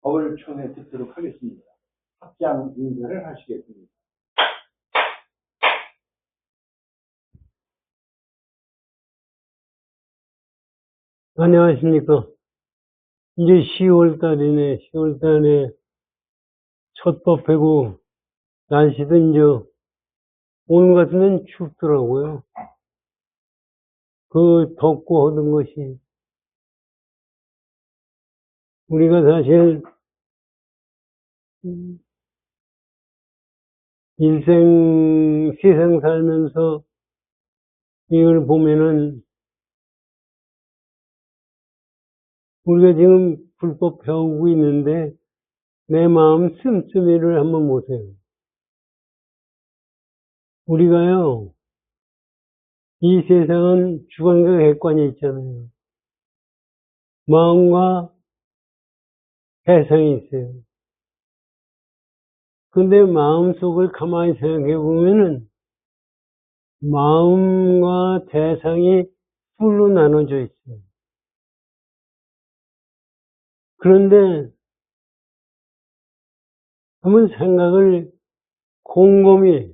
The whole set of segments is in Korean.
법을 청해 듣도록 하겠습니다. 합장 인사를 하시겠습니다. 안녕하십니까. 이제 10월 달이네. 10월 달에 첫 법회고, 날씨도 이제, 오늘 같은 데는 춥더라고요. 그 덥고 하던 것이, 우리가 사실, 세상 살면서 이걸 보면은, 우리가 지금 불법 배우고 있는데, 내 마음 씀씀이를 한번 보세요. 우리가요, 이 세상은 주관과 객관이 있잖아요. 마음과 대상이 있어요. 근데 마음속을 가만히 생각해 보면은, 마음과 대상이 둘로 나눠져 있어요. 그런데 한번 생각을 곰곰이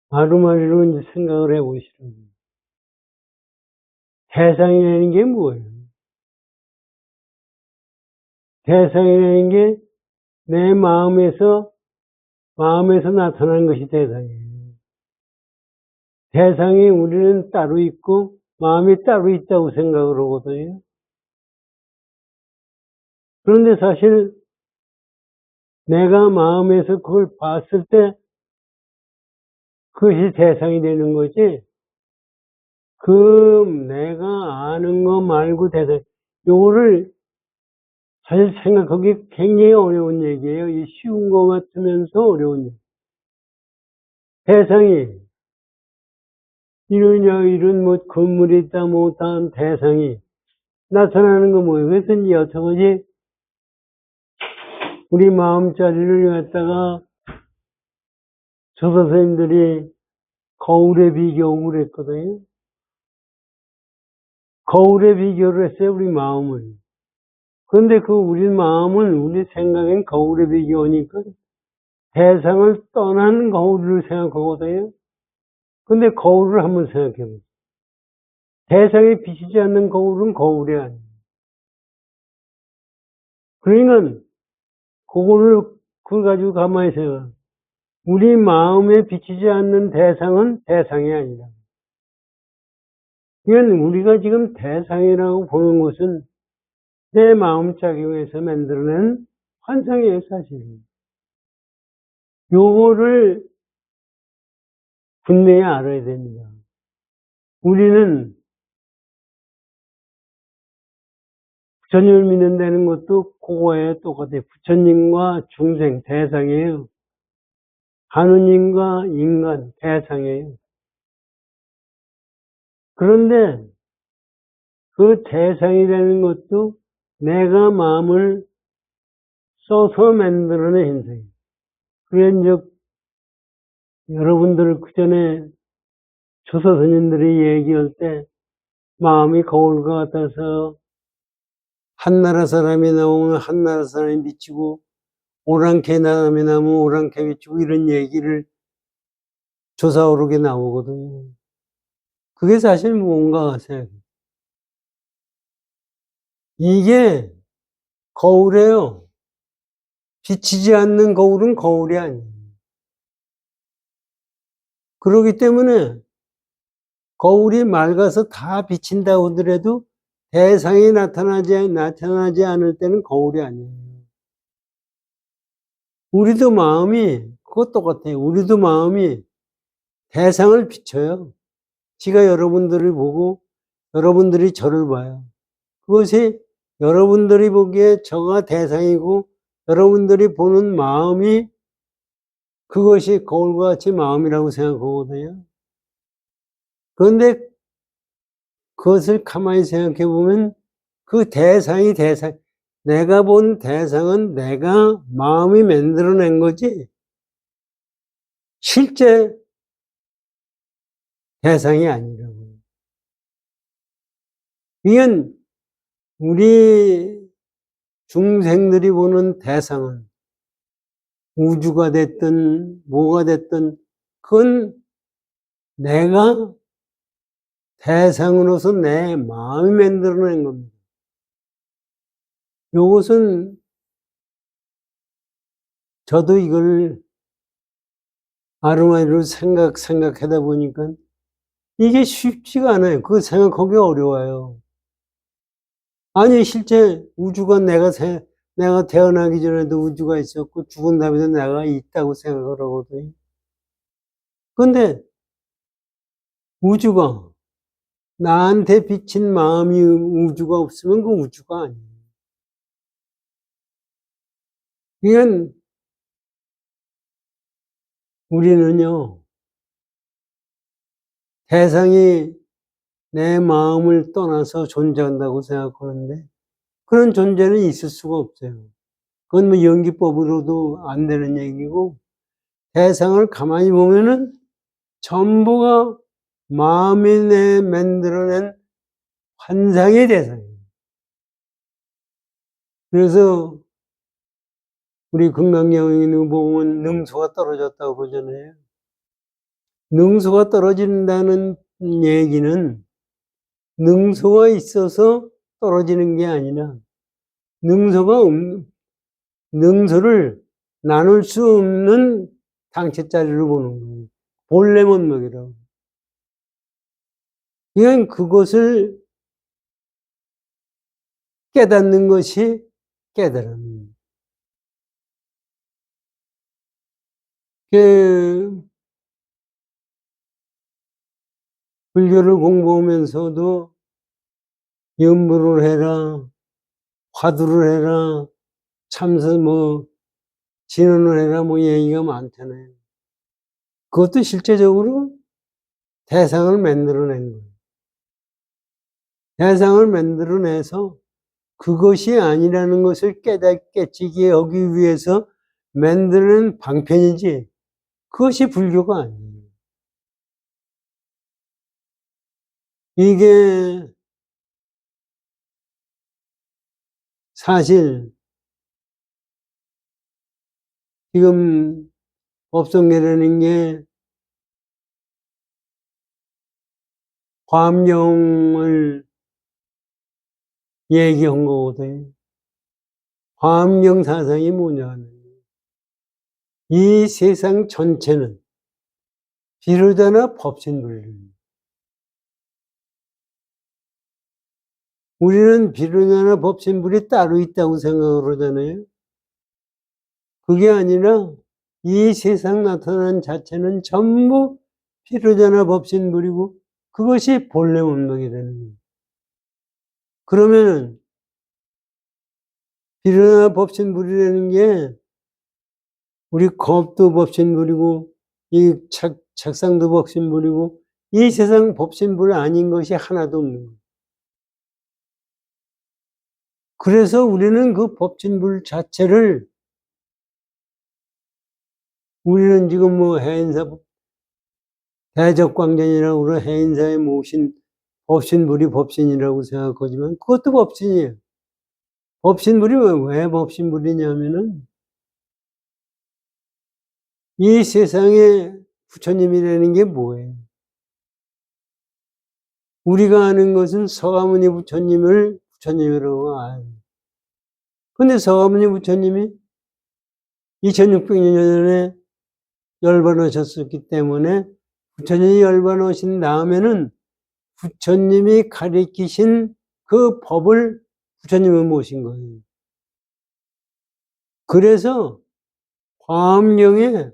마루마루로 이제 생각을 해보시라고요. 대상이라는 게 뭐예요? 대상이라는 게 내 마음에서 나타난 것이 대상이에요. 대상이 우리는 따로 있고 마음이 따로 있다고 생각을 하거든요. 그런데 사실 내가 마음에서 그걸 봤을 때 그것이 대상이 되는 거지, 내가 아는 거 말고 대상, 요거를 사실 생각하기 굉장히 어려운 얘기예요. 이 쉬운 거 같으면서 어려운 얘기. 대상이, 이런 뭐 건물이 있다 못한 대상이 나타나는 거 뭐예요? 그래서 이제 여태까지 우리 마음자리를 갖다가 저 선생님들이 거울에 비교하고 그랬거든요. 거울에 비교를 했어요, 우리 마음을. 그런데 우리 마음은 우리 생각엔 거울에 비교하니까 대상을 떠난 거울을 생각하거든요. 근데 거울을 한번 생각해 보세요. 대상에 비치지 않는 거울은 거울이 아니에요. 그러니까 그걸 가지고 가만히 생각해. 우리 마음에 비치지 않는 대상은 대상이 아니다. 그러니까 우리가 지금 대상이라고 보는 것은 내 마음작용에서 만들어낸 환상이에요, 사실은. 요거를 분명히 알아야 됩니다. 우리는 부처님을 믿는다는 것도 그거에 똑같아요. 부처님과 중생, 대상이에요. 하느님과 인간, 대상이에요. 그런데 그 대상이라는 것도 내가 마음을 써서 만들어낸 현상이에요. 그래, 여러분들 그 전에 조사 스님들이 얘기할 때 마음이 거울과 같아서 한나라 사람이 나오면 한나라 사람이 비치고 오랑캐 사람이 나오면 오랑캐 비치고 이런 얘기를 조사오르게 나오거든요. 그게 사실 뭔가 생각해요. 이게 거울이에요. 비치지 않는 거울은 거울이 아니에요. 그렇기 때문에 거울이 맑아서 다 비친다고 하더라도 대상이 나타나지 않을 때는 거울이 아니에요. 우리도 마음이 그것 똑같아요. 우리도 마음이 대상을 비춰요. 지가 여러분들을 보고 여러분들이 저를 봐요. 그것이 여러분들이 보기에 저가 대상이고 여러분들이 보는 마음이 그것이 거울과 같이 마음이라고 생각하거든요. 그런데 그것을 가만히 생각해 보면 그 대상이 내가 본 대상은 내가 마음이 만들어낸 거지 실제 대상이 아니라고요. 이건 우리 중생들이 보는 대상은 우주가 됐든 뭐가 됐든 그건 내가 대상으로서 내 마음이 만들어낸 겁니다. 이것은 저도 이걸 아르마니로 생각하다 보니까 이게 쉽지가 않아요. 그 생각하기 어려워요. 아니, 실제 우주가 내가 태어나기 전에도 우주가 있었고, 죽은 다음에도 내가 있다고 생각을 하거든요. 근데 우주가, 나한테 비친 마음이 우주가 없으면 그 우주가 아니에요. 그러니까 우리는요, 대상이 내 마음을 떠나서 존재한다고 생각하는데, 그런 존재는 있을 수가 없어요. 그건 뭐 연기법으로도 안 되는 얘기고, 대상을 가만히 보면은 전부가 마음이 내 만들어낸 환상의 대상이에요. 그래서 우리 금강경에 보면 능수가 떨어졌다고 그러잖아요. 능수가 떨어진다는 얘기는 능수가 있어서 떨어지는 게 아니라 능수를 나눌 수 없는 당체자리로 보는 거예요. 본래 면목이라고. 그냥 그것을 깨닫는 것이 깨달음입니다. 불교를 공부하면서도 염불을 해라, 화두를 해라, 진언을 해라, 얘기가 많잖아요. 그것도 실제적으로 대상을 만들어낸 거예요. 대상을 만들어내서 그것이 아니라는 것을 깨지게 하기 위해서 만드는 방편이지, 그것이 불교가 아니에요. 이게 사실 지금 법성계라는 게 화엄경을 얘기한 거거든요. 화엄경 사상이 뭐냐면 이 세상 전체는 비로자나 법신불립니다. 우리는 비로자나 법신불이 따로 있다고 생각을 하잖아요. 그게 아니라 이 세상 나타난 자체는 전부 비로자나 법신불이고 그것이 본래 운명이라는 거예요. 그러면 비로자나 법신불이라는 게 우리 겁도 법신불이고 이 책상도 법신불이고 이 세상 법신불 아닌 것이 하나도 없는 거예요. 그래서 우리는 그 법신불 자체를 우리는 지금 해인사 대적광전이라고 그러 해인사에 모신 법신불이 법신이라고 생각하지만 그것도 법신이에요. 법신불이 왜 법신불이냐면은 이 세상에 부처님이라는 게 뭐예요? 우리가 아는 것은 서가모니 부처님을 부처님이라고 알아요. 근데 서가모니 부처님이 2600년 전에 열반하셨기 때문에 부처님이 열반하신 다음에는 부처님이 가리키신 그 법을 부처님을 모신 거예요. 그래서 화엄경에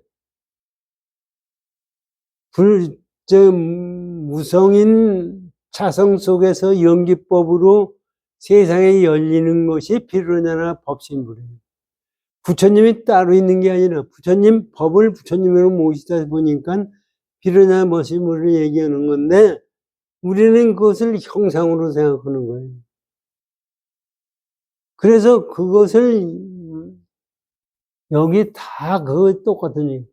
무성인 차성 속에서 연기법으로 세상에 열리는 것이 비로자나 법신불이에요. 부처님이 따로 있는 게 아니라 부처님 법을 부처님으로 모시다 보니까 비로자나 법신불을 얘기하는 건데 우리는 그것을 형상으로 생각하는 거예요. 그래서 그것을 여기 다 그거 똑같은 얘기.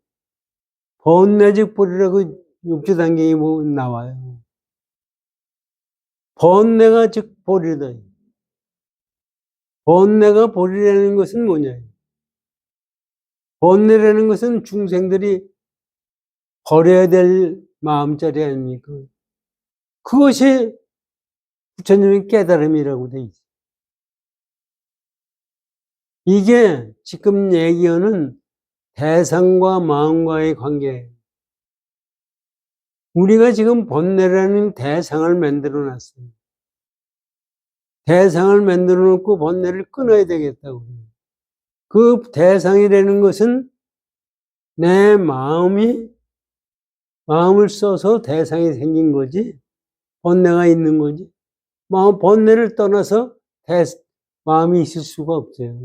번뇌즉볼이라고 육조단경에 나와요. 번뇌가 즉 볼이다. 번뇌가 버리라는 것은 뭐냐? 번뇌라는 것은 중생들이 버려야 될 마음자리 아닙니까? 그것이 부처님의 깨달음이라고 돼 있어요. 이게 지금 얘기하는 대상과 마음과의 관계예요. 우리가 지금 번뇌라는 대상을 만들어 놨어요. 대상을 만들어 놓고 번뇌를 끊어야 되겠다고. 그 대상이라는 것은 내 마음을 써서 대상이 생긴 거지, 번뇌가 있는 거지. 번뇌를 떠나서 마음이 있을 수가 없어요.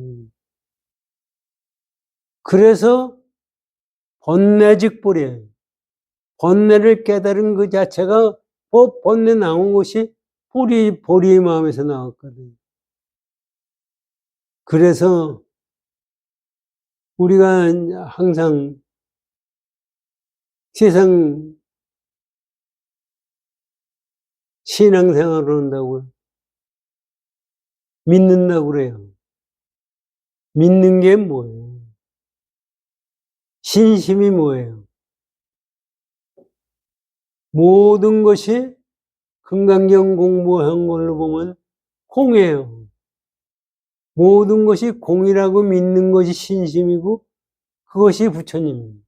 그래서 번뇌즉불이에요. 번뇌를 깨달은 그 자체가 번뇌 나온 것이 보리의 마음에서 나왔거든요. 그래서 우리가 항상 세상 신앙생활을 한다고 믿는다고 그래요. 믿는 게 뭐예요? 신심이 뭐예요? 모든 것이 금강경 공부한 걸로 보면 공이에요. 모든 것이 공이라고 믿는 것이 신심이고 그것이 부처님입니다.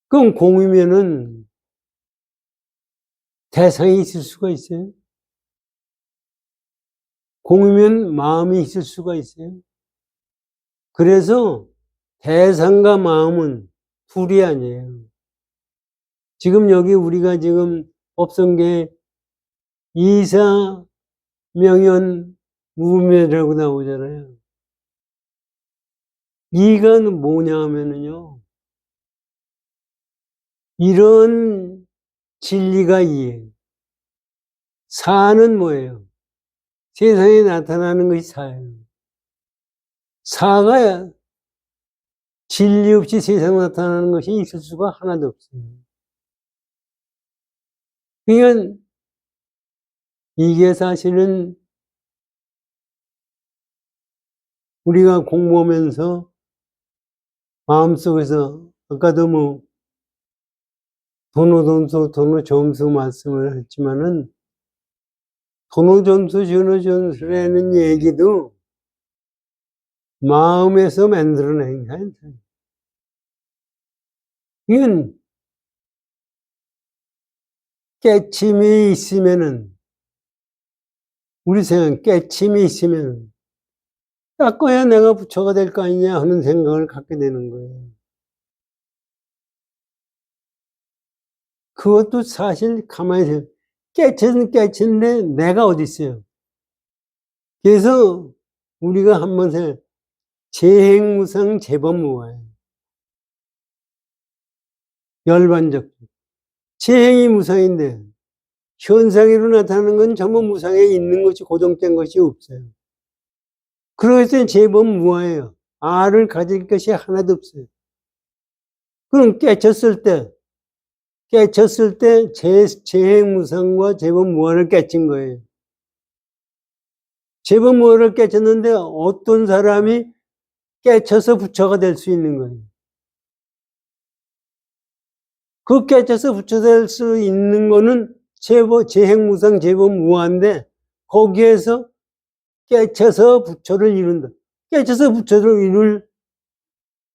그럼 공이면은 대상이 있을 수가 있어요? 공이면 마음이 있을 수가 있어요? 그래서 대상과 마음은 둘이 아니에요. 지금 여기 우리가 지금 법성계에 이사, 명연, 무명이라고 나오잖아요. 이가 뭐냐 하면은요, 이런 진리가 이예요. 사는 뭐예요? 세상에 나타나는 것이 사예요. 사가 진리 없이 세상에 나타나는 것이 있을 수가 하나도 없어요. 그러니까 이게 사실은 우리가 공부하면서 마음속에서 아까도 도노점수 말씀을 했지만은 도노점수, 전호점수라는 얘기도 마음에서 만들어낸 거예요. 이건 깨침이 있으면은, 우리 생각, 깨침이 있으면 닦아야 내가 부처가 될 거 아니냐 하는 생각을 갖게 되는 거예요. 그것도 사실 가만히 생각해. 깨치는 깨치인데 내가 어디 있어요? 그래서 우리가 한번 생각해. 재행무상 재범무화예요. 열반적. 재행이 무상인데 현상으로 나타나는 건 전부 무상에 있는 것이 고정된 것이 없어요. 그럴 때 재범무화예요. 알을 가질 것이 하나도 없어요. 그럼 깨쳤을 때 재행무상과 재범무화를 깨친 거예요. 재범무화를 깨쳤는데 어떤 사람이 깨쳐서 부처가 될 수 있는 거예요. 그 깨쳐서 부처 될 수 있는 거는 재행무상 재범무화인데 거기에서 깨쳐서 부처를 이룬다. 깨쳐서 부처를 이룰,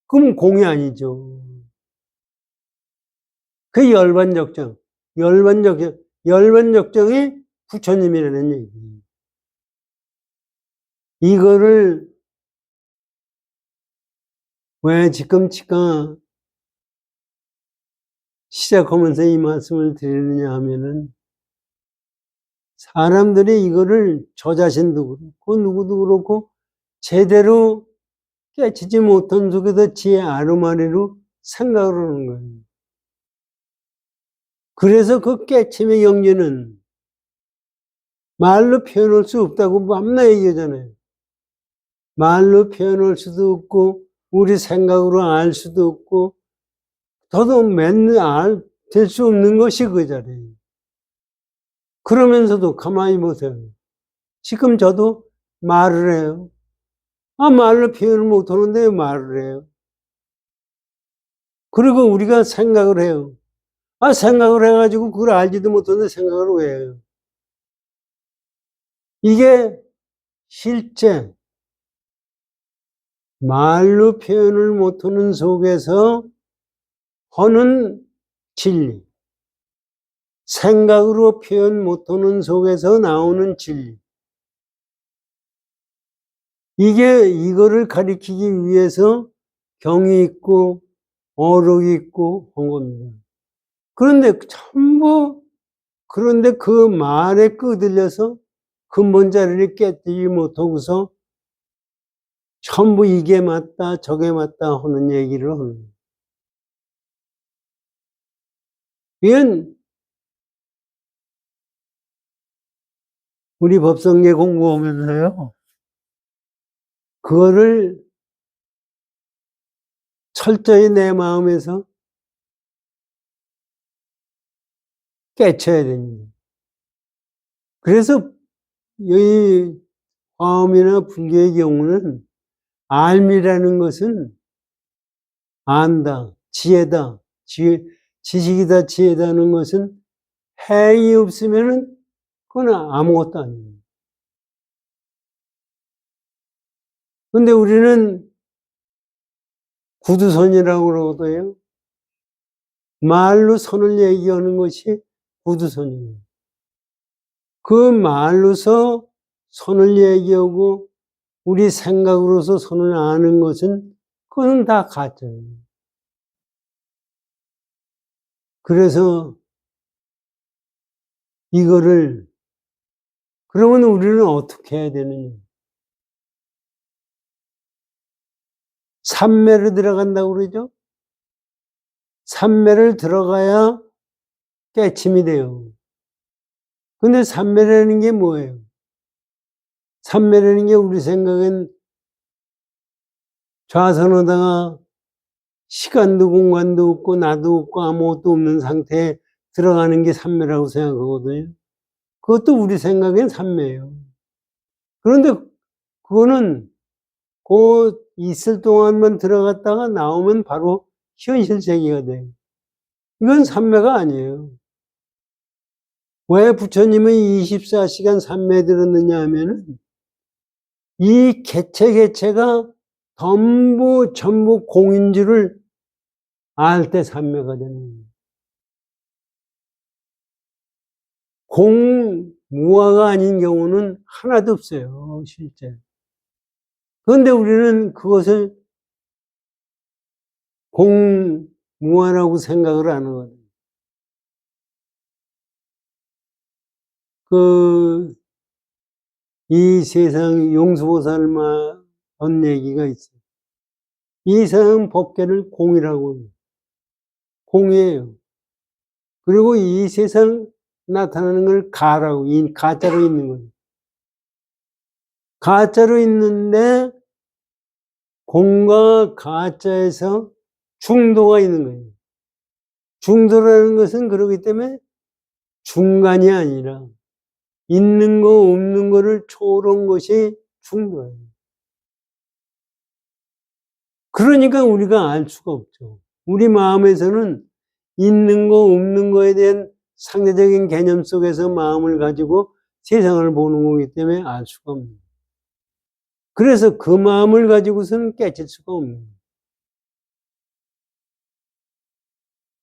그럼 공이 아니죠. 그 열반적정. 열반적정이 부처님이라는 얘기예요. 이거를 왜 지금 시작하면서 이 말씀을 드리느냐 하면은 사람들이 이거를 저 자신도 그렇고 누구도 그렇고 제대로 깨치지 못한 속에서 지혜 아르마리로 생각을 하는 거예요. 그래서 그 깨침의 경지는 말로 표현할 수 없다고 밤낮 얘기하잖아요. 말로 표현할 수도 없고 우리 생각으로 알 수도 없고 더더 맨날 될 수 없는 것이 그 자리예요. 그러면서도 가만히 보세요. 지금 저도 말을 해요. 말로 표현을 못하는데 왜 말을 해요? 그리고 우리가 생각을 해요. 생각을 해가지고 그걸 알지도 못하는데 생각을 왜 해요? 이게 실제 말로 표현을 못하는 속에서 하는 진리, 생각으로 표현 못하는 속에서 나오는 진리. 이거를 가리키기 위해서 경이 있고 어록이 있고 한 겁니다. 그런데 그 말에 끄들려서 근본 자리를 깨뜨리지 못하고서 전부 이게 맞다 저게 맞다 하는 얘기를 하는 거예요. 이건 우리 법성계 공부하면서요, 그거를 철저히 내 마음에서 깨쳐야 됩니다. 그래서 이 화엄이나 불교의 경우는 알미라는 것은 안다, 지혜다, 지식이다, 지혜다는 것은 해이 없으면은 그건 아무것도 아니에요. 근데 우리는 구두선이라고 그러거든요. 말로 선을 얘기하는 것이 구두선이에요. 그 말로서 선을 얘기하고 우리 생각으로서 선을 아는 것은 그건 다 가짜예요. 그래서 이거를 그러면 우리는 어떻게 해야 되느냐? 삼매를 들어간다고 그러죠? 삼매를 들어가야 깨침이 돼요. 근데 삼매라는 게 뭐예요? 삼매라는 게 우리 생각엔 좌선하다가 시간도 공간도 없고 나도 없고 아무것도 없는 상태에 들어가는 게 삼매라고 생각하거든요. 그것도 우리 생각엔 삼매예요. 그런데 그거는 그 있을 동안만 들어갔다가 나오면 바로 현실 세계가 돼요. 이건 삼매가 아니에요. 왜 부처님은 24시간 삼매에 들었느냐 하면은 이 개체가 전부 공인 줄을 알 때 삼매가 되는 거예요. 공무화가 아닌 경우는 하나도 없어요, 실제. 그런데 우리는 그것을 공무화라고 생각을 하는 거예요. 이 세상 용수보살만 한 얘기가 있어요. 이 세상 법계를 공이라고 해요. 공이에요. 그리고 이 세상 나타나는 걸 가라고, 가짜로 있는 거예요. 가짜로 있는데 공과 가짜에서 중도가 있는 거예요. 중도라는 것은 그렇기 때문에 중간이 아니라 있는 거 없는 거를 초월한 것이 중도예요. 그러니까 우리가 알 수가 없죠. 우리 마음에서는 있는 거 없는 거에 대한 상대적인 개념 속에서 마음을 가지고 세상을 보는 거기 때문에 알 수가 없는 거예요. 그래서 그 마음을 가지고서는 깨칠 수가 없는 거예요.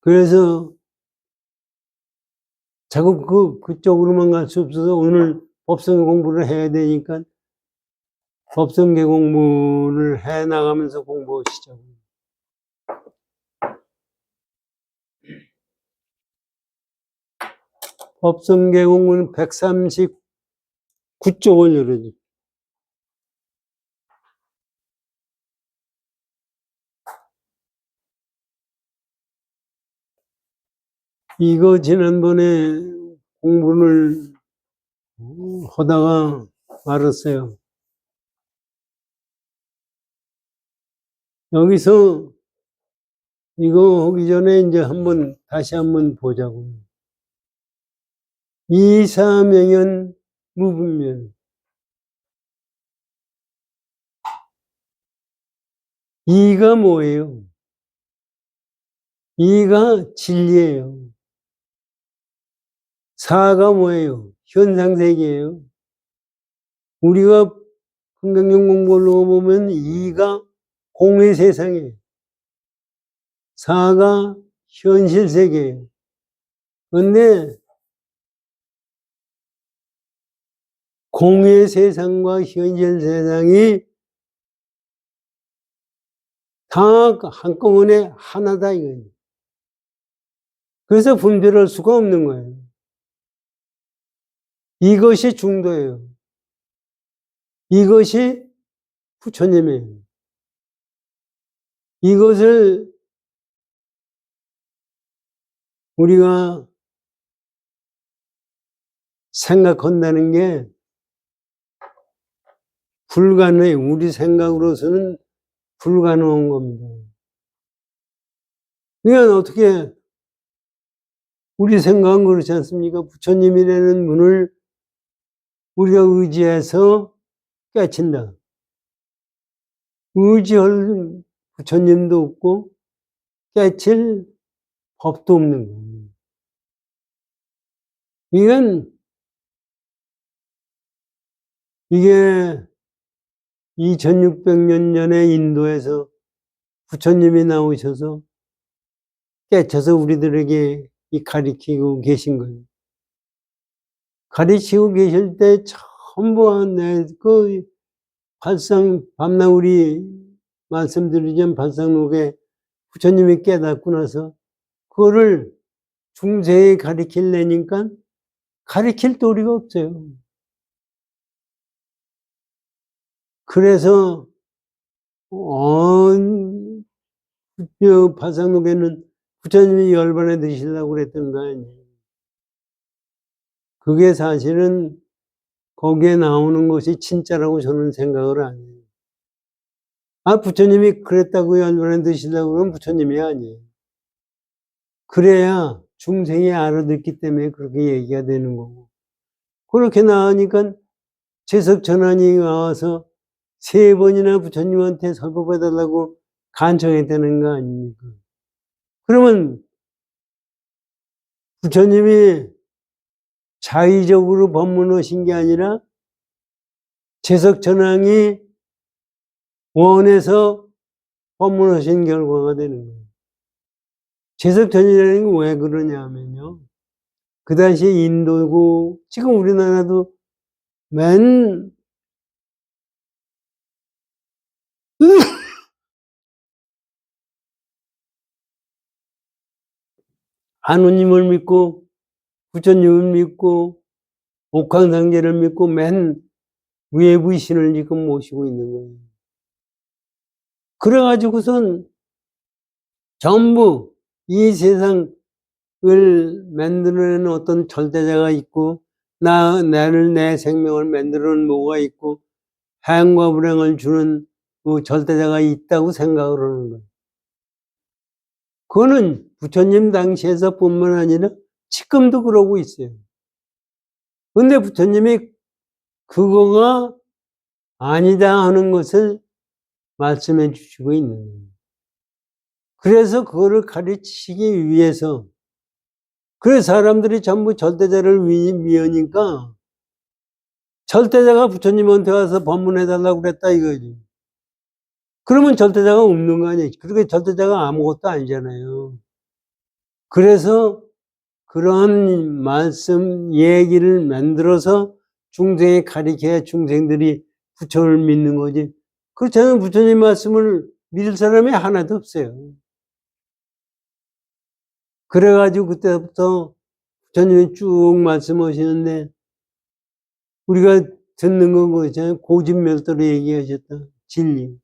그래서 자꾸 그쪽으로만 갈 수 없어서 오늘 법성 공부를 해야 되니까 법성계 공부를 해 나가면서 공부하시죠. 법성계 공부는 139쪽을 열어줘. 이거 지난번에 공부를 하다가 말았어요. 여기서 이거 하기 전에 이제 다시 한번 보자고요. 이사명연 무분별. 이가 뭐예요? 이가 진리예요. 사가 뭐예요? 현상세계예요. 우리가 환경영 공부를 보면 이가 공의 세상이에요. 사가 현실 세계예요. 그런데 공의 세상과 현실 세상이 다 한꺼번에 하나다 이거예요. 그래서 분별할 수가 없는 거예요. 이것이 중도예요. 이것이 부처님이에요. 이것을 우리가 생각한다는 게 불가능해. 우리 생각으로서는 불가능한 겁니다. 그러니까 어떻게 우리 생각은 그렇지 않습니까? 부처님이라는 분을 우리가 의지해서 깨친다. 의지할 부처님도 없고 깨칠 법도 없는 거예요. 이게 2600년 전에 인도에서 부처님이 나오셔서 깨쳐서 우리들에게 가르치고 계신 거예요. 가르치고 계실 때 전부 그 밤낮 우리 말씀드리자면 발상록에 부처님이 깨닫고 나서 그거를 중세에 가르치려니까 가르칠 도리가 없어요. 그래서 발상록에는 부처님이 열반에 드시려고 그랬던 거 아니에요. 그게 사실은 거기에 나오는 것이 진짜라고 저는 생각을 안 해요. 부처님이 그랬다고 열반에 드시려고 그러면 부처님이 아니에요. 그래야 중생이 알아듣기 때문에 그렇게 얘기가 되는 거고. 그렇게 나오니까 재석천안이 나와서 3번이나 부처님한테 설법해달라고 간청했다는 거 아닙니까? 그러면 부처님이 자의적으로 법문하신 게 아니라 재석천왕이 원해서 법문하신 결과가 되는 거예요. 재석천이라는 게 왜 그러냐면요. 그 당시 인도고 지금 우리나라도 맨 하느님을 믿고 부처님을 믿고 옥황상제를 믿고 맨 외부의 신을 지금 모시고 있는 거예요. 그래가지고선 전부 이 세상을 만들어내는 어떤 절대자가 있고 나를 내 생명을 만들어내는 뭐가 있고 행과 불행을 주는 그 절대자가 있다고 생각을 하는 거예요. 그거는 부처님 당시에서 뿐만 아니라 지금도 그러고 있어요. 근데 부처님이 그거가 아니다 하는 것을 말씀해 주시고 있는 거예요. 그래서 그거를 가르치기 위해서 그래서 사람들이 전부 절대자를 위하니까 절대자가 부처님한테 와서 법문해달라고 그랬다 이거지. 그러면 절대자가 없는 거 아니에요. 그렇게 절대자가 아무것도 아니잖아요. 그래서 그런 말씀 얘기를 만들어서 중생에 가르쳐야 중생들이 부처를 믿는 거지. 그렇지 않으면 부처님 말씀을 믿을 사람이 하나도 없어요. 그래가지고 그때부터 부처님이 쭉 말씀하시는데 우리가 듣는 건 그거잖아요. 고집멸도로 얘기하셨다. 진리.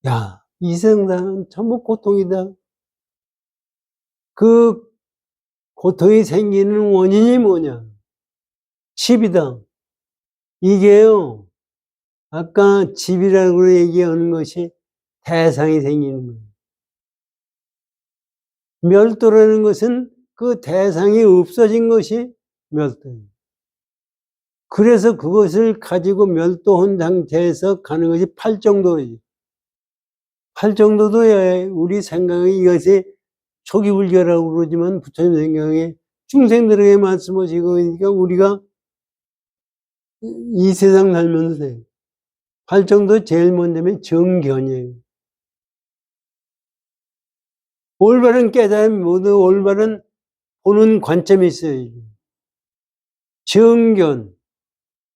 야, 이 세상은 전부 고통이다. 그 고통이 생기는 원인이 뭐냐? 집이다. 이게요, 아까 집이라고 얘기하는 것이 대상이 생기는 거예요. 멸도라는 것은 그 대상이 없어진 것이 멸도예요. 그래서 그것을 가지고 멸도한 상태에서 가는 것이 팔정도예요. 할 정도도 우리 생각에 이것이 초기 불교라고 그러지만 부처님 생각에 중생들에게 말씀하시고 그러니까 우리가 이 세상 살면서 할 정도 제일 먼저면 정견이에요. 올바른 깨달음, 모두 올바른 보는 관점이 있어요. 정견,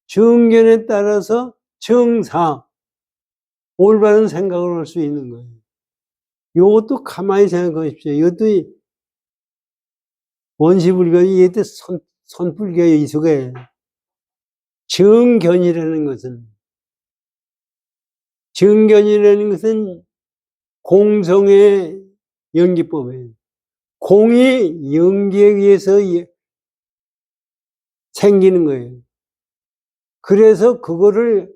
정견에 따라서 정사, 올바른 생각을 할 수 있는 거예요. 이것도 가만히 생각해 보십시오. 이것도 원시불교, 이것도 선불교의 이 속에 정견이라는 것은 공성의 연기법이에요. 공이 연기에 의해서 생기는 거예요. 그래서 그거를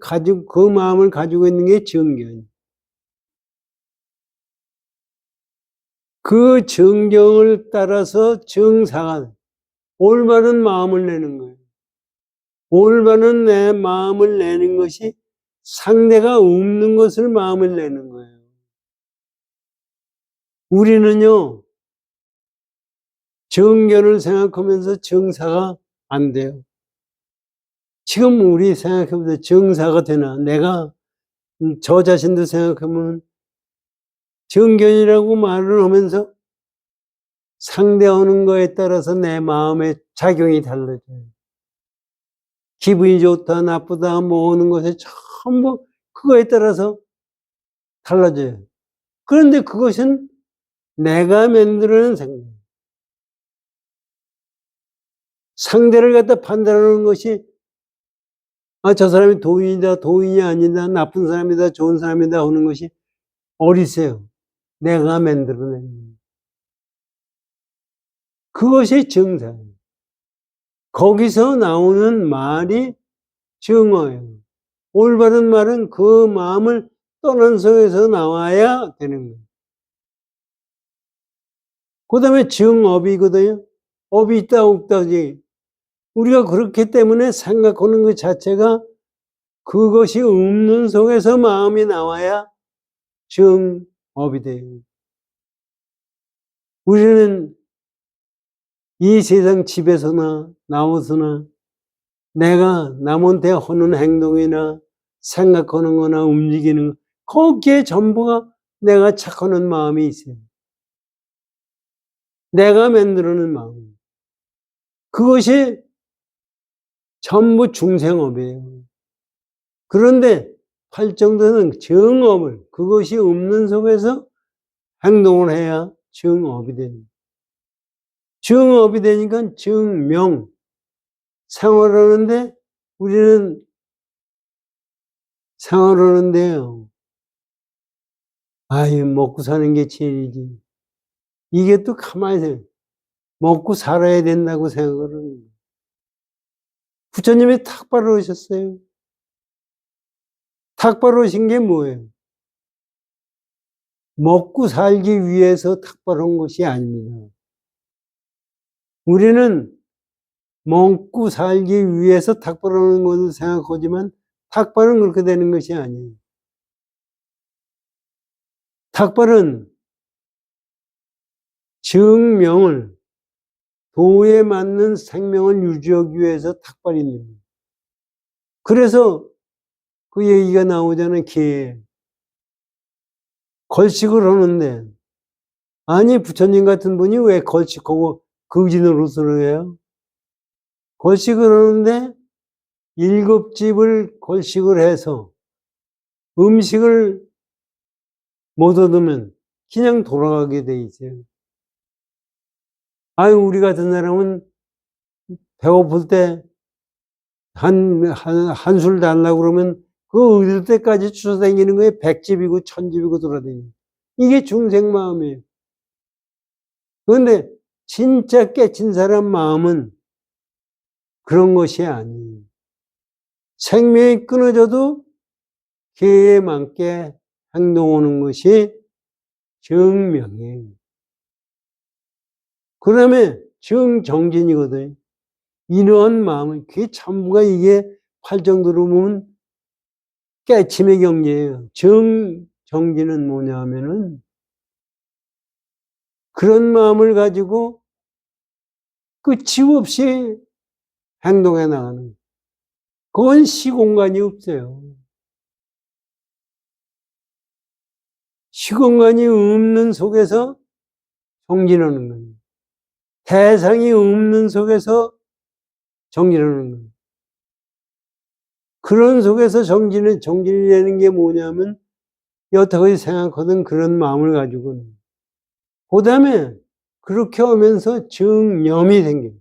가지고, 그 마음을 가지고 있는 게 정견. 그 정경을 따라서 정사가 올바른 마음을 내는 거예요. 올바른 내 마음을 내는 것이 상대가 없는 것을 마음을 내는 거예요. 우리는요, 정견을 생각하면서 정사가 안 돼요. 지금 우리 생각해보세요. 정사가 되나? 내가 저 자신도 생각하면 정견이라고 말을 하면서 상대하는 거에 따라서 내 마음의 작용이 달라져요. 기분이 좋다, 나쁘다, 뭐 하는 것에 전부 그거에 따라서 달라져요. 그런데 그것은 내가 만들어낸 생각. 상대를 갖다 판단하는 것이 저 사람이 도인이다, 도인이 아니다, 나쁜 사람이다, 좋은 사람이다 하는 것이 어리세요. 내가 만들어낸 거예요. 그것이 정사예요. 거기서 나오는 말이 정어예요. 올바른 말은 그 마음을 떠난 속에서 나와야 되는 거예요. 그 다음에 정업이거든요. 업이 있다 없다지. 우리가 그렇기 때문에 생각하는 것 자체가 그것이 없는 속에서 마음이 나와야 정업이 돼요. 우리는 이 세상 집에서나 나와서나 내가 남한테 하는 행동이나 생각하는 거나 움직이는 거, 거기에 전부가 내가 착하는 마음이 있어요. 내가 만들어낸 마음. 그것이 전부 중생업이에요. 그런데 팔정도는 정업을, 그것이 없는 속에서 행동을 해야 정업이 됩니다. 정업이 되니까 정명, 생활하는데 우리는 생활하는데요. 먹고 사는 게 제일이지. 이게 또 가만히 생각해. 먹고 살아야 된다고 생각을 하는 거예요. 부처님이 탁발을 하셨어요. 탁발을 하신 게 뭐예요? 먹고 살기 위해서 탁발한 것이 아닙니다. 우리는 먹고 살기 위해서 탁발하는 것을 생각하지만 탁발은 그렇게 되는 것이 아니에요. 탁발은 정명을, 도에 맞는 생명을 유지하기 위해서 탁발이 있는 거예요. 그래서 그 얘기가 나오잖아요. 개. 걸식을 하는데 아니 부처님 같은 분이 왜 걸식하고 거지노릇을 해요? 걸식을 하는데 7집을 걸식을 해서 음식을 못 얻으면 그냥 돌아가게 돼 있어요. 우리 같은 사람은 배고플 때 한술 달라고 그러면 그 얻을 때까지 쫓아다니는 거에 100집이고 1000집이고 돌아다니는. 이게 중생 마음이에요. 그런데 진짜 깨친 사람 마음은 그런 것이 아니에요. 생명이 끊어져도 기회에 맞게 행동하는 것이 정명이에요. 그 다음에 정정진이거든요. 이러한 마음은 그게 전부가 이게 팔정도로 보면 깨침의 경지예요. 정진은 뭐냐 하면은 그런 마음을 가지고 끝이 없이 행동해 나가는 거예요. 그건 시공간이 없어요. 시공간이 없는 속에서 정진하는 거예요. 대상이 없는 속에서 정진하는 거예요. 그런 속에서 정진이라는 게 뭐냐면 여태까지 생각하던 그런 마음을 가지고 그 다음에 그렇게 하면서 정념이 생겨요.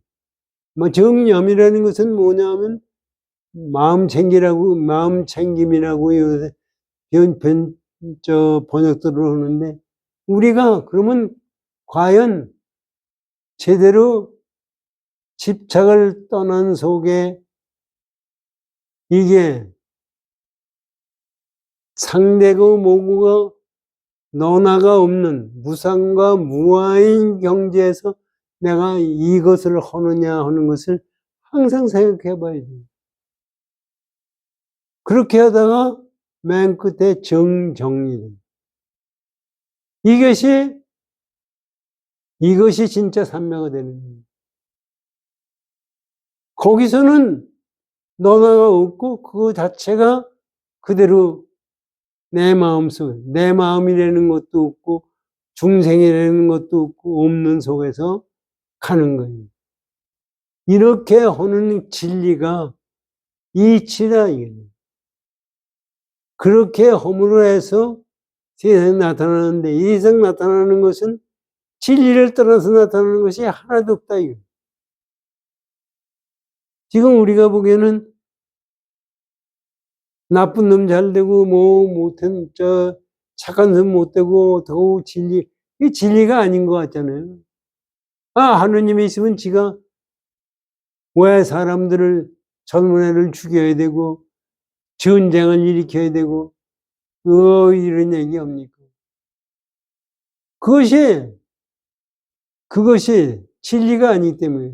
정념이라는 것은 뭐냐면 마음 챙김이라고 요새 번역들을 하는데 우리가 그러면 과연 제대로 집착을 떠난 속에 이게 상대고 모구가 너나가 없는 무상과 무아인 경지에서 내가 이것을 하느냐 하는 것을 항상 생각해 봐야 돼요. 그렇게 하다가 맨 끝에 정정리. 이것이 진짜 삼매가 되는 거예요. 거기서는 너나가 없고 그거 자체가 그대로 내 마음속에 내 마음이라는 것도 없고 중생이라는 것도 없고 없는 속에서 가는 거예요. 이렇게 하는 진리가 이치다 이게. 그렇게 허물어 해서 세상에 나타나는데 이 세상 나타나는 것은 진리를 떠나서 나타나는 것이 하나도 없다 이거. 지금 우리가 보기에는 나쁜 놈 잘 되고 못한 착한 놈 못 되고 더욱 이게 진리가 아닌 것 같잖아요. 하느님이 있으면 지가 왜 사람들을 젊은 애를 죽여야 되고 전쟁을 일으켜야 되고 이런 얘기 없니까? 그것이 진리가 아니기 때문에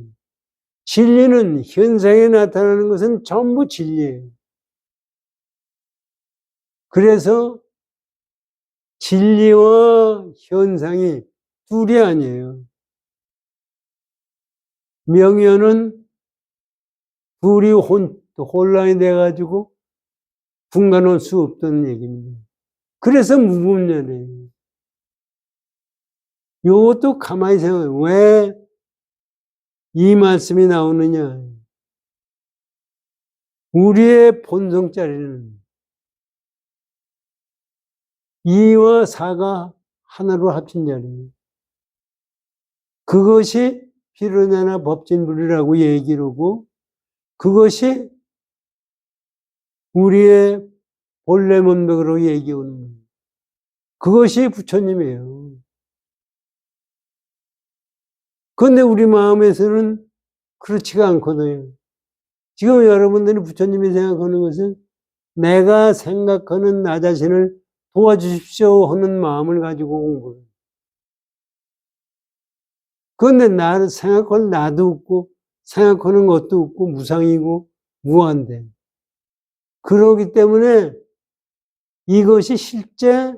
진리는 현상에 나타나는 것은 전부 진리예요. 그래서 진리와 현상이 둘이 아니에요. 명연은 둘이 혼란이 돼가지고 분간할 수 없다는 얘기입니다. 그래서 무분별해요. 이것도 가만히 생각해요. 왜 이 말씀이 나오느냐. 우리의 본성자리는 2와 4가 하나로 합친 자리예요. 그것이 비로냐나 법진불이라고 얘기를 하고 그것이 우리의 본래 문맥으로 얘기하는 거예요. 그것이 부처님이에요. 그런데 우리 마음에서는 그렇지가 않거든요. 지금 여러분들이 부처님이 생각하는 것은 내가 생각하는 나 자신을 도와주십시오 하는 마음을 가지고 공부해요. 그런데 나를 생각할 나도 없고 생각하는 것도 없고 무상이고 무한대. 그러기 때문에 이것이 실제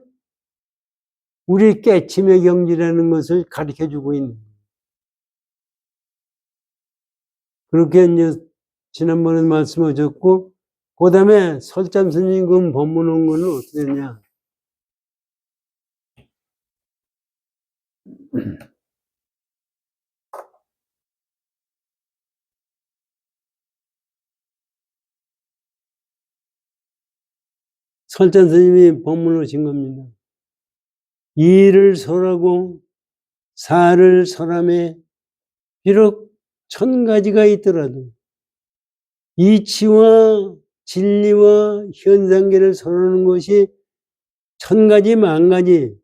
우리 깨침의 경지라는 것을 가르쳐주고 있는 거예요. 그렇게 이제 지난번에 말씀하셨고 그 다음에 설참 스님 그 법문 온 거는 어떻게 되냐. 설찬 스님이 법문을 하신 겁니다. 이를 설하고 사를 설함에 비록 1000가지가 있더라도 이치와 진리와 현상계를 설하는 것이 1000가지 만가지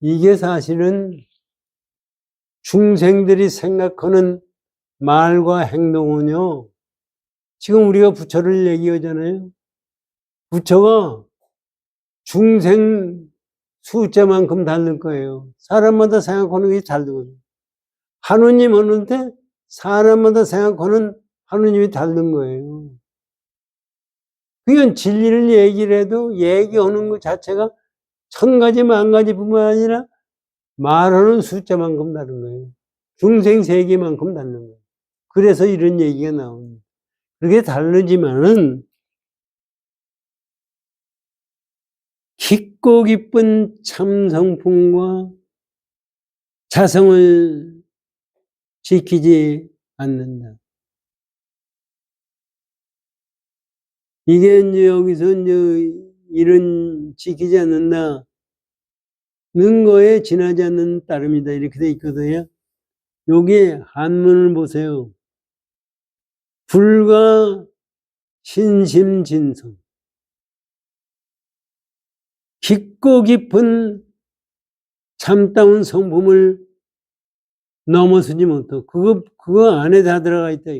이게 사실은 중생들이 생각하는 말과 행동은요. 지금 우리가 부처를 얘기하잖아요. 부처가 중생 숫자만큼 다를 거예요. 사람마다 생각하는 게 다르거든요. 하느님 하는데 사람마다 생각하는 하느님이 다른 거예요. 그냥 진리를 얘기를 해도 얘기하는 것 자체가 천가지 만가지뿐만 아니라 말하는 숫자만큼 다른 거예요. 중생세계만큼 다른 거예요. 그래서 이런 얘기가 나옵니다. 그게 다르지만은 깊고 깊은 참성품과 자성을 지키지 않는다. 이게 이제 여기서 이제 이런 지키지 않는다는 거에 지나지 않는 따름이다. 이렇게 돼 있거든요. 여기 한문을 보세요. 불과 신심진성. 깊고 깊은 참다운 성품을 넘어서지 못하고, 그거 안에 다 들어가 있다.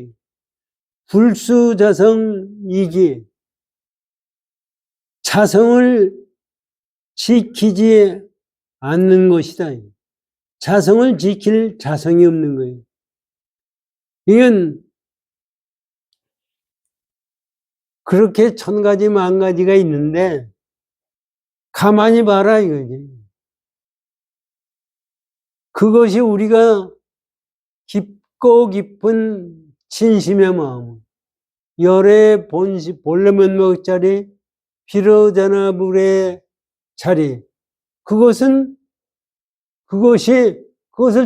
불수자성이기. 자성을 지키지 않는 것이다. 자성을 지킬 자성이 없는 거예요. 이건 그렇게 천가지 만가지가 있는데 가만히 봐라 이거지. 그것이 우리가 깊고 깊은 진심의 마음, 열의 본시 본래 면목자리 비로자나불의 자리, 그것을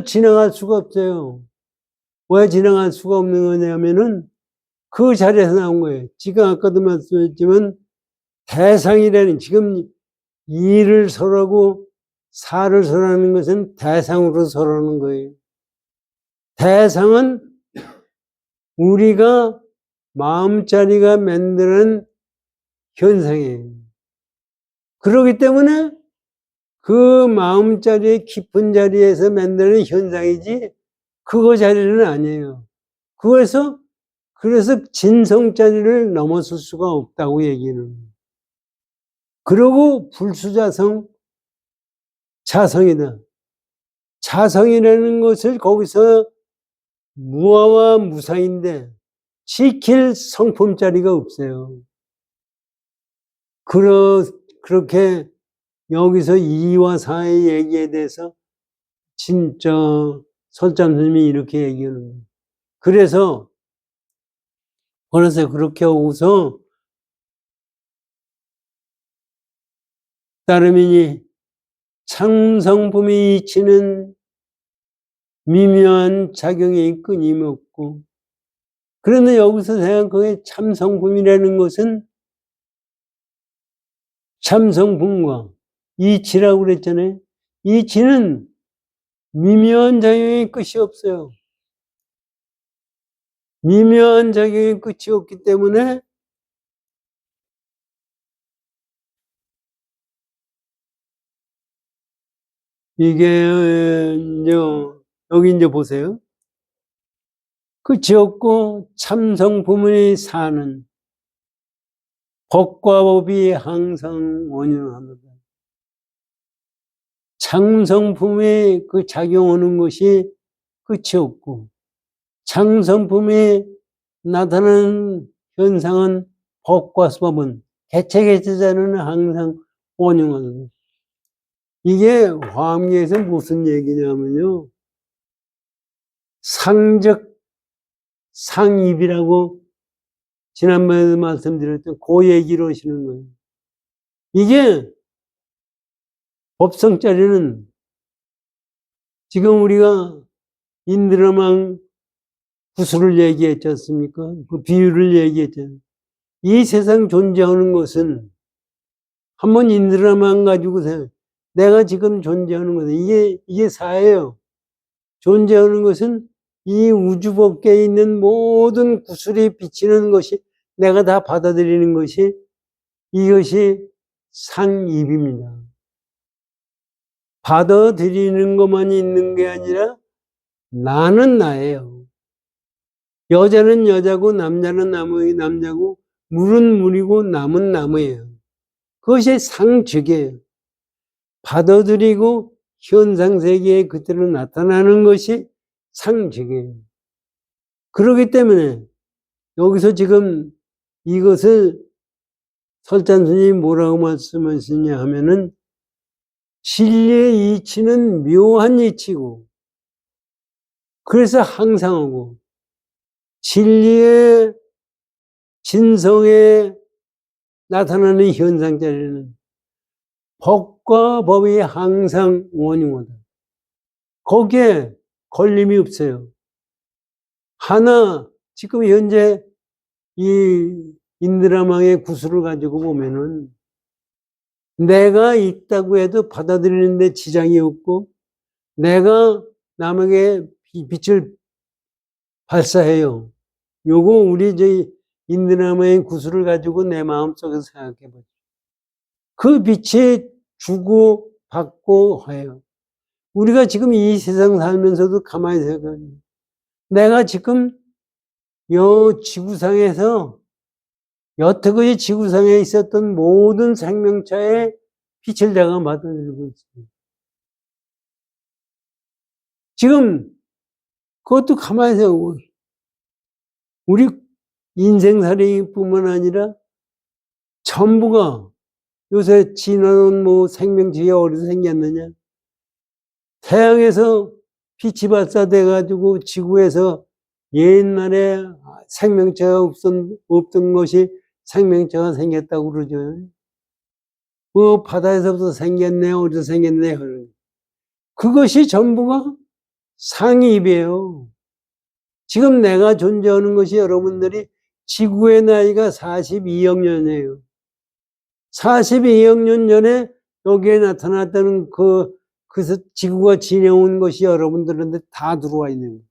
지나갈 수가 없어요. 왜 지나갈 수가 없는 거냐면은 그 자리에서 나온 거예요. 지금 아까도 말씀했지만 대상이라는, 지금 이를 설하고 사를 설하는 것은 대상으로 설하는 거예요. 대상은 우리가 마음자리가 만드는 현상이에요. 그렇기 때문에 그 마음자리의 깊은 자리에서 만드는 현상이지 그거 자리는 아니에요. 그래서 진성자리를 넘어설 수가 없다고 얘기는. 그리고 불수자성, 자성이다. 자성이라는 것을 거기서 무아와 무상인데 지킬 성품자리가 없어요. 그렇게 여기서 이와 사의 얘기에 대해서 진짜 설찬 스님이 이렇게 얘기하는 거예요. 그래서 그렇게 하고서 따르미니 참성품이 이치는 미묘한 작용이 끊임없고, 그런데 여기서 생각하기에 참성품이라는 것은 참성품과 이치라고 그랬잖아요. 이치는 미묘한 작용이 끝이 없어요. 미묘한 작용이 끝이 없기 때문에 이게 이제 여기 이제 보세요. 끝이 없고 참성품이 사는 법과 법이 항상 원연합니다. 참성품에 그 작용하는 것이 끝이 없고, 참성품에 나타나는 현상은 법과 법은 개체자는 항상 원용합니다. 이게 화엄계에서 무슨 얘기냐면요, 상적 상입이라고 지난번에도 말씀드렸던 그 얘기를 하시는 거예요. 이게 법성자리는 지금 우리가 인드라망 구수를 얘기했지 않습니까? 그 비유를 얘기했잖아요. 이 세상 존재하는 것은 한번 인드라망 가지고 내가 지금 존재하는 것은 이게 사예요. 존재하는 것은 이 우주 법계에 있는 모든 구슬이 비치는 것이 내가 다 받아들이는 것이, 이것이 상입입니다. 받아들이는 것만 있는 게 아니라 나는 나예요. 여자는 여자고 남자는 남자고 물은 물이고 나무는 나무예요. 그것이 상즉이에요. 받아들이고 현상세계에 그대로 나타나는 것이 상즉이에요. 그렇기 때문에 여기서 지금 이것을 설찬 스님이 뭐라고 말씀하시냐 하면은 진리의 이치는 묘한 이치고, 그래서 항상하고, 진리의 진성에 나타나는 현상 자리는 법과 법이 항상 원흉하다. 거기에 걸림이 없어요. 하나, 지금 현재 이 인드라망의 구슬을 가지고 보면은 내가 있다고 해도 받아들이는데 지장이 없고, 내가 남에게 빛을 발사해요. 요거 우리 인드라마의 구슬을 가지고 내 마음속에서 생각해 보죠. 그 빛이 주고 받고 해요. 우리가 지금 이 세상 살면서도 가만히 생각해요. 내가 지금 요 지구상에서 여태까지 지구상에 있었던 모든 생명체의 빛을 내가 받아들이고 있습니다. 지금 그것도 가만히 생각해요. 우리 인생살이뿐만 아니라 전부가 요새 지나온 생명체가 어디서 생겼느냐? 태양에서 빛이 발사돼 가지고 지구에서 옛날에 생명체가 없던 것이 생명체가 생겼다고 그러죠. 바다에서부터 생겼네, 어디서 생겼네. 그것이 전부가 상입이에요. 지금 내가 존재하는 것이 여러분들이 지구의 나이가 42억 년이에요. 42억 년 전에 여기에 나타났다는 그래서 지구가 지내온 것이 여러분들한테 다 들어와 있는 거예요.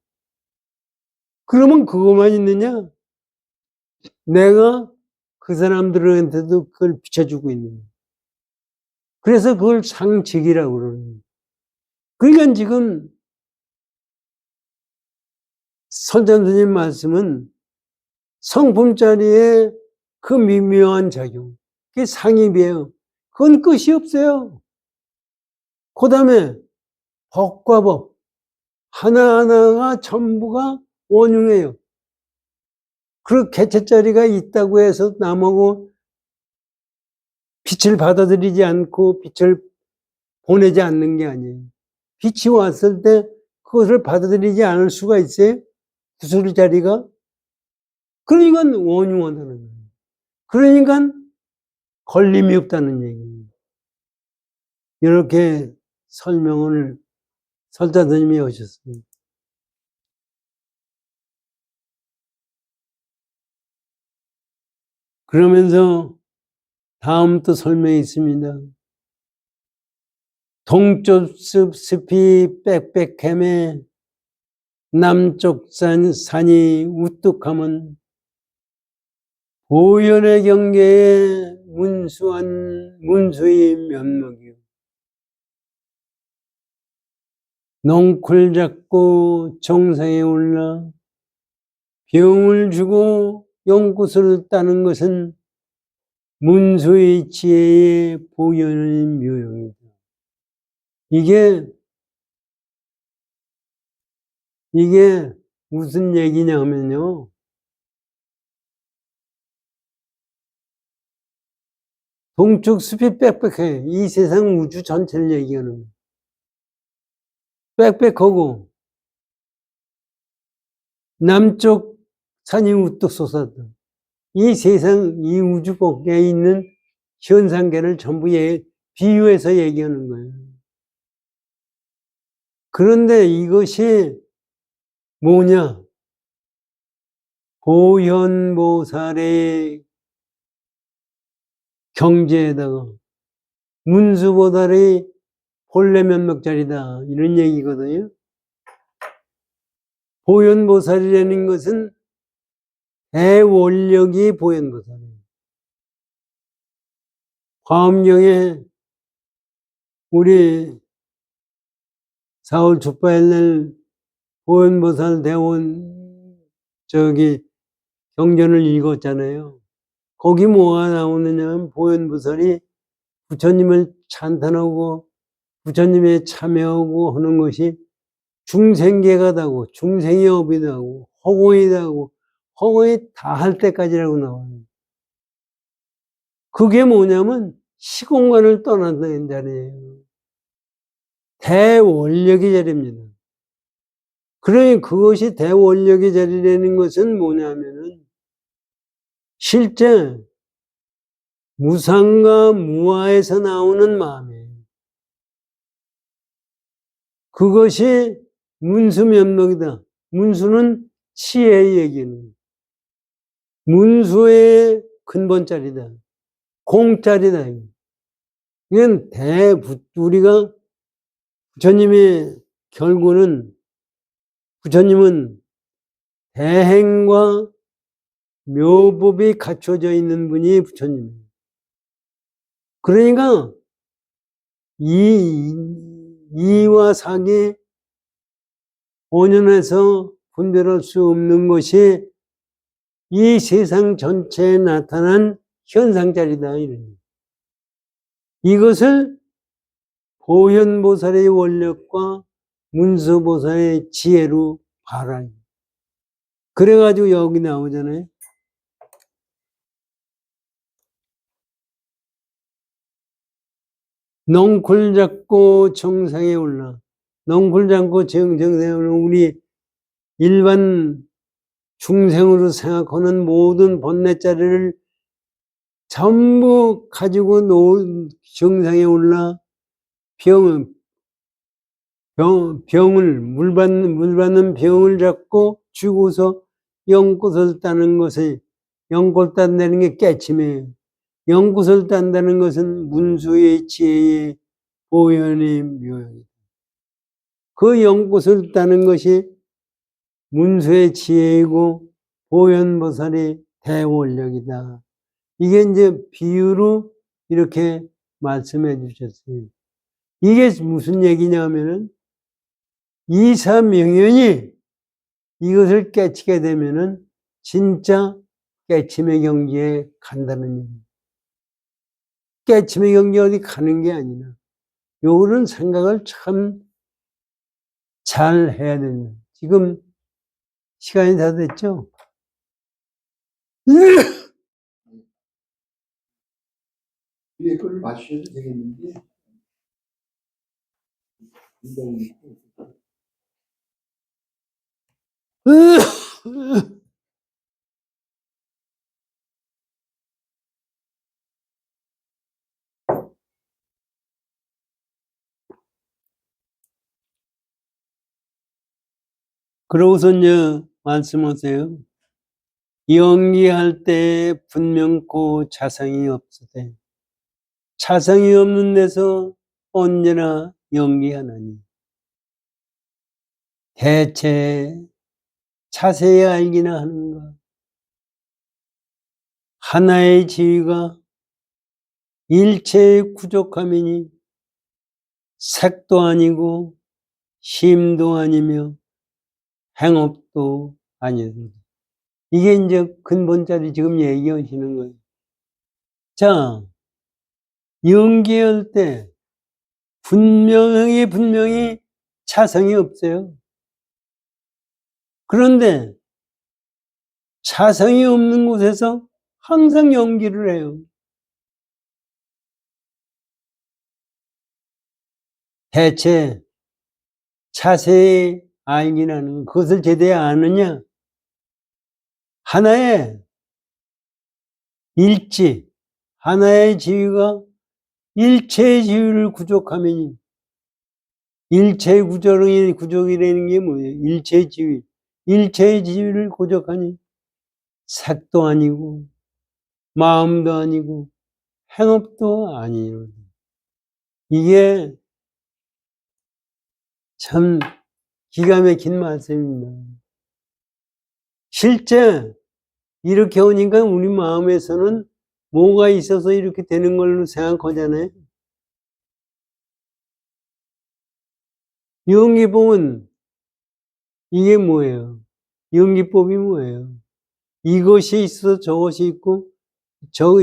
그러면 그것만 있느냐? 내가 그 사람들한테도 그걸 비춰주고 있는 거예요. 그래서 그걸 상직이라고 그러는 거예요. 그러니까 지금 선장선생님 말씀은 성품자리에 그 미묘한 작용, 그게 상입이에요. 그건 끝이 없어요. 그 다음에 법과 법 하나하나가 전부가 원흉해요. 그 개체자리가 있다고 해서 남하고 빛을 받아들이지 않고 빛을 보내지 않는 게 아니에요. 빛이 왔을 때 그것을 받아들이지 않을 수가 있어요? 구슬 자리가? 그러니까 원흉하다는 거예요. 그러니까 걸림이 없다는 얘기예요. 이렇게 설명을 설자선님이 하셨습니다. 그러면서 다음 또 설명이 있습니다. 동쪽 숲이 빽빽함에 남쪽 산이 우뚝함은 보현의 경계에 문수의 면목이요. 넝쿨 잡고 정상에 올라 병을 주고 연꽃을 따는 것은 문수의 지혜의 보현의 묘용이다. 이게 무슨 얘기냐면요. 동쪽 숲이 빽빽해. 이 세상 우주 전체를 얘기하는 거예요. 빽빽하고 남쪽 산이 우뚝 솟았다. 이 세상, 이 우주 밖에 있는 현상계를 전부 비유해서 얘기하는 거예요. 그런데 이것이 뭐냐? 보현보살의 경제에다가 문수보살의 본래 면목자리다. 이런 얘기거든요. 보현보살이라는 것은 대원력이 보현보살이에요. 화엄경에 우리 4월 축바일날 보현보살 대원 경전을 읽었잖아요. 거기 뭐가 나오느냐면 보현보살이 부처님을 찬탄하고 부처님에 참여하고 하는 것이 중생계가다고, 중생의 업이다고, 허공이다고, 허공이 다 할 때까지라고 나와요. 그게 뭐냐면 시공간을 떠난다는 자리예요. 대원력의 자리입니다. 그러니 그것이 대원력의 자리라는 것은 뭐냐면은 실제 무상과 무아에서 나오는 마음이에요. 그것이 문수면목이다. 문수는 치의 얘기는 문수의 근본자리다. 공짜리다. 이건 우리가 부처님의 결국은 부처님은 대행과 묘법이 갖춰져 있는 분이 부처님이에요. 그러니까 이와 사기 본연에서 분별할 수 없는 것이 이 세상 전체에 나타난 현상자리다. 이것을 보현보살의 원력과 문수보살의 지혜로 봐라. 그래가지고 여기 나오잖아요. 넝쿨 잡고 정상에 올라. 넝쿨 잡고 정상에 올라. 우리 일반 중생으로 생각하는 모든 번뇌자리를 전부 가지고 놓은 정상에 올라 물 받는 병을 잡고 죽어서 영꽃을 따는 것이, 영꽃 딴다는 게 깨침이에요. 영꽃을 딴다는 것은 문수의 지혜의 보현의 묘형이다. 그 영꽃을 따는 것이 문수의 지혜이고 보현보살의 대원력이다. 이게 이제 비유로 이렇게 말씀해 주셨어요. 이게 무슨 얘기냐면은 이사명연이 이것을 깨치게 되면은 진짜 깨침의 경지에 간다는 얘기예요. 깨침의 경지에 어디 가는 게 아니라 요런 생각을 참 잘 해야 됩니다. 지금 시간이 다 됐죠? 위에 거를 마셔도 되겠는데. 그러고서 이제 말씀하세요. 연기할 때 분명코 자성이 없으되 자성이 없는 데서 언제나 연기하나니 대체 자세히 알기나 하는가. 하나의 지위가 일체의 구족함이니 색도 아니고 힘도 아니며 행업도 아니고. 이게 이제 근본자리 지금 얘기하시는 거예요. 자, 연기할 때 분명히 자성이 없어요. 그런데 자성이 없는 곳에서 항상 연기를 해요. 대체 자세히 알긴 하는 그것을 제대로 아느냐? 하나의 일지, 하나의 지위가 일체의 지위를 구족하면이 일체의 구족이라는 게 뭐예요? 일체의 지위. 일체의 지위를 구족하니 색도 아니고 마음도 아니고 행업도 아니에요. 이게 참 기가 막힌 말씀입니다. 실제 이렇게 오니까 우리 마음에서는 뭐가 있어서 이렇게 되는 걸로 생각하잖아요. 연기법은 이게 뭐예요? 연기법이 뭐예요? 이것이 있어서 저것이 있고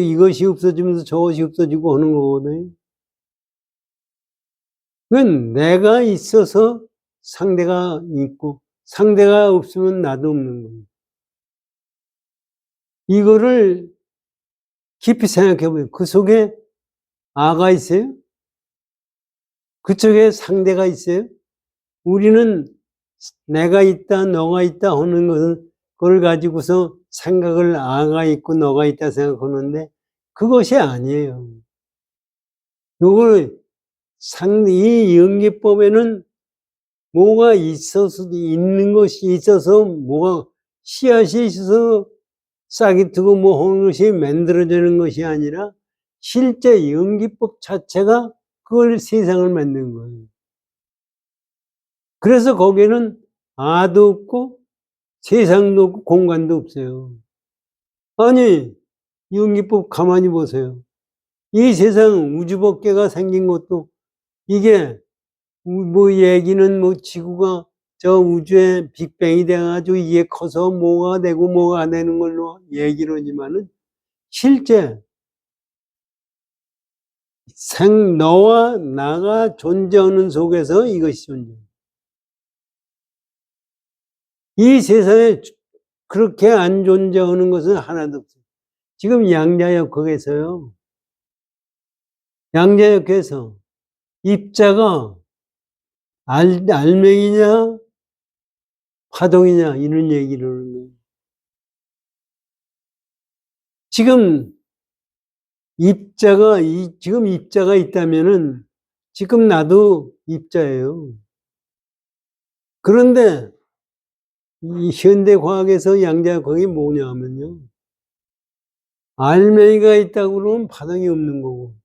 이것이 없어지면서 저것이 없어지고 하는 거거든요. 그건 내가 있어서 상대가 있고 상대가 없으면 나도 없는 거예요. 이거를 깊이 생각해 보세요. 그 속에 아가 있어요? 그쪽에 상대가 있어요? 우리는 내가 있다, 너가 있다 하는 것은 그걸 가지고서 생각을 아가 있고 너가 있다 생각하는데 그것이 아니에요. 요걸 이 연기법에는 뭐가 있어서 있는 것이 있어서 뭐가 씨앗이 있어서 싹이 트고 뭐 하는 것이 만들어지는 것이 아니라 실제 연기법 자체가 그걸 세상을 만든 거예요. 그래서 거기에는 아도 없고 세상도 없고 공간도 없어요. 아니 연기법 가만히 보세요. 이 세상 우주법계가 생긴 것도 이게 뭐 얘기는 뭐 지구가 저 우주에 빅뱅이 돼가지고 이게 커서 뭐가 되고 뭐가 안 되는 걸로 얘기를 하지만은 실제 너와 나가 존재하는 속에서 이것이 존재해요. 이 세상에 그렇게 안 존재하는 것은 하나도 없어요. 지금 양자역학에서요. 양자역학에서 입자가 알맹이냐 파동이냐 이런 얘기를 하는 거예요. 지금 입자가 있다면은 지금 나도 입자예요. 그런데 이 현대 과학에서 양자역학이 뭐냐면요. 알맹이가 있다고 그러면 파동이 없는 거고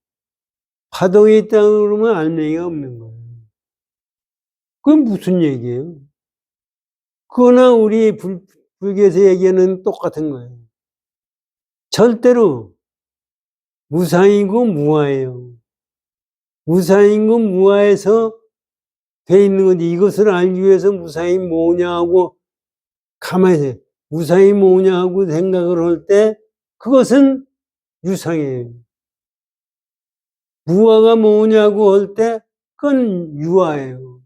파동이 있다고 그러면 알맹이가 없는 거예요. 그건 무슨 얘기예요? 그거나 우리 불교에서 얘기하는 똑같은 거예요. 절대로 무상이고 무아예요. 무상이고 무아에서 돼 있는 건데 이것을 알기 위해서 무상이 뭐냐고 가만히 있어요. 무상이 뭐냐고 생각을 할 때 그것은 유상이에요. 무아가 뭐냐고 할 때 그건 유아예요.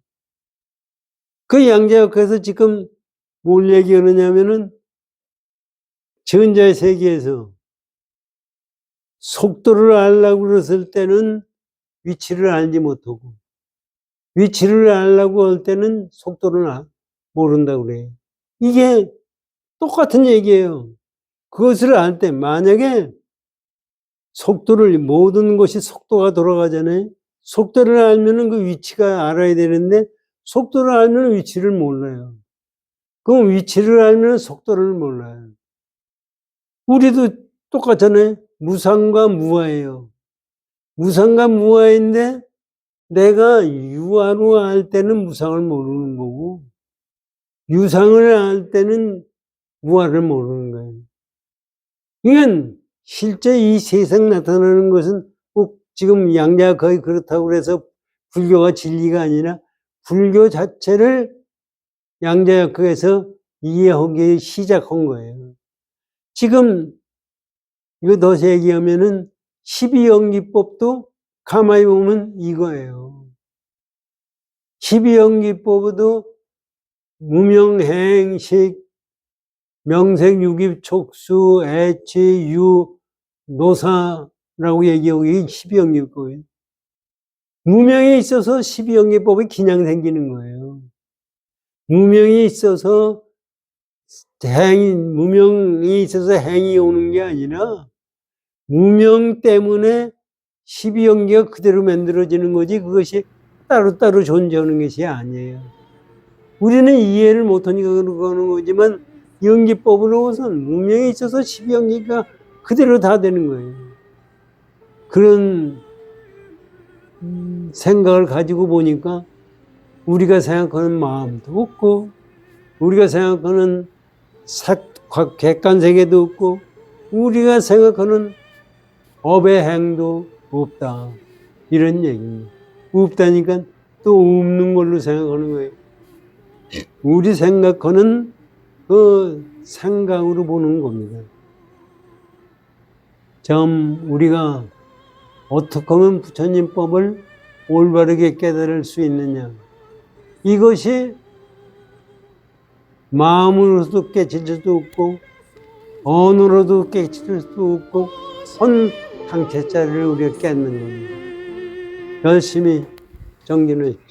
그 양자역학에서 지금 뭘 얘기하느냐면은 전자의 세계에서 속도를 알려고 그랬을 때는 위치를 알지 못하고 위치를 알려고 할 때는 속도를 모른다고 그래요. 이게 똑같은 얘기예요. 그것을 알 때 만약에 속도를 모든 것이 속도가 돌아가잖아요. 속도를 알면은 그 위치가 알아야 되는데 속도를 알면 위치를 몰라요. 그럼 위치를 알면 속도를 몰라요. 우리도 똑같잖아요. 무상과 무아예요. 무상과 무아인데 내가 유아로 알 때는 무상을 모르는 거고 유상을 알 때는 무아를 모르는 거예요. 이건 실제 이 세상 나타나는 것은 꼭 지금 양자가 거의 그렇다고 해서 불교가 진리가 아니라 불교 자체를 양자역학에서 이해하기 시작한 거예요. 지금 이거 더 얘기하면은 12연기법도 가만히 보면 이거예요. 12연기법도 무명행식, 명색유기, 촉수, 애치, 유, 노사라고 얘기하고 이게 12연기법이에요. 무명이 있어서 12연기법이 그냥 생기는 거예요. 무명이 있어서 무명이 있어서 행이 오는 게 아니라 무명 때문에 12연기가 그대로 만들어지는 거지 그것이 따로따로 존재하는 것이 아니에요. 우리는 이해를 못하니까 그러는 거지만 연기법으로선 무명이 있어서 12연기가 그대로 다 되는 거예요. 그런 생각을 가지고 보니까 우리가 생각하는 마음도 없고 우리가 생각하는 객관세계도 없고 우리가 생각하는 업의 행도 없다. 이런 얘기입니다. 없다니까 또 없는 걸로 생각하는 거예요. 우리 생각하는 그 생각으로 보는 겁니다. 참 우리가 어떻게 하면 부처님법을 올바르게 깨달을 수 있느냐. 이것이 마음으로도 깨칠 수도 없고 언어로도 깨칠 수도 없고 선 당체자를 우리가 깨는 겁니다. 열심히 정진우 씨.